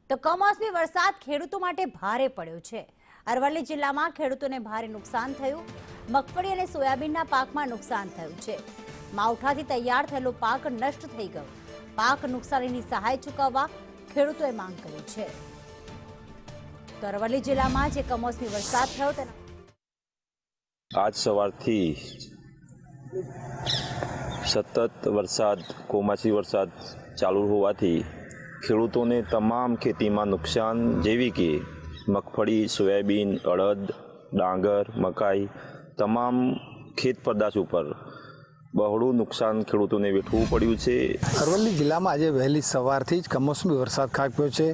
તો કમોસમી વરસાદ ખેડૂતો માટે ભારે પડ્યો છે। અરવલ્લી જિલ્લામાં ખેડૂતોને ભારે નુકસાન થયું। મગફળી અને સોયાબીનના પાકમાં નુકસાન થયું છે। માવઠાથી તૈયાર થયેલો પાક નષ્ટ થઈ ગયો। પાક નુકસાનીની સહાય ચૂકવવા ખેડૂતોએ માંગ કરી છે। તો અરવલ્લી જિલ્લામાં જે કમોસમી વરસાદ થયો તેના આજ સવારથી સતત વરસાદ કમોસમી વરસાદ ચાલુ હોવાથી ખેડૂતોને તમામ ખેતીમાં નુકસાન જેવી કે મગફળી, સોયાબીન, અડદ, ડાંગર, મકાઈ તમામ ખેત પેદાશ ઉપર બહોળું નુકસાન ખેડૂતોને વેઠવું પડ્યું છે। અરવલ્લી જિલ્લામાં આજે વહેલી સવારથી જ કમોસમી વરસાદ ખાબક્યો છે।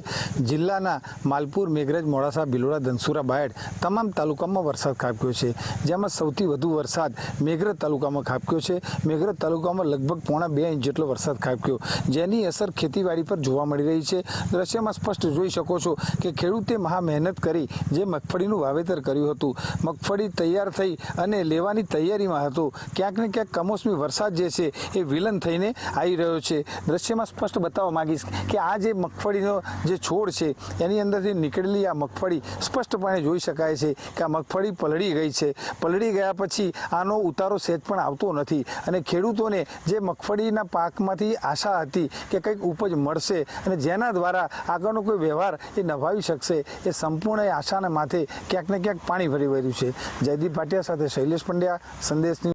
જિલ્લાના માલપુર, મેઘરજ, મોડાસા, ભિલોડા, ધનસુરા, બાયડ તમામ તાલુકામાં વરસાદ ખાબક્યો છે, જેમાં સૌથી વધુ વરસાદ મેઘરજ તાલુકામાં ખાબક્યો છે। મેઘરજ તાલુકામાં લગભગ 1.5 ઇંચ જેટલો વરસાદ ખાબક્યો, જેની અસર ખેતીવાડી પર જોવા મળી રહી છે। દ્રશ્યમાં સ્પષ્ટ જોઈ શકો છો કે ખેડૂતે મહા મહેનત કરી જે મગફળીનું વાવેતર કર્યું હતું, મગફળી તૈયાર થઈ અને લેવાની તૈયારીમાં હતો, ક્યાંક ને ક્યાંક કમોસમી વરસાદ જે છે એ વિલન થઈને આવી રહ્યો છે। દ્રશ્યમાં સ્પષ્ટ બતાવવા માંગીશ કે આ જે મગફળીનો જે છોડ છે એની અંદરથી નીકળેલી આ મગફળી સ્પષ્ટપણે જોઈ શકાય છે કે આ મગફળી પલળી ગઈ છે। પલળી ગયા પછી આનો ઉતારો સહેજ પણ આવતો નથી અને ખેડૂતોને જે મગફળીના પાકમાંથી આશા હતી કે કંઈક ઉપજ મળશે અને જેના દ્વારા આગળનો કોઈ વ્યવહાર એ નભાવી શકશે, એ સંપૂર્ણ આશાના માથે ક્યાંક ને ક્યાંક પાણી ફરી વળ્યું છે। જયદીપ ભાટિયા સાથે શૈલેષ પંડ્યા, સંદેશ ન્યૂઝ।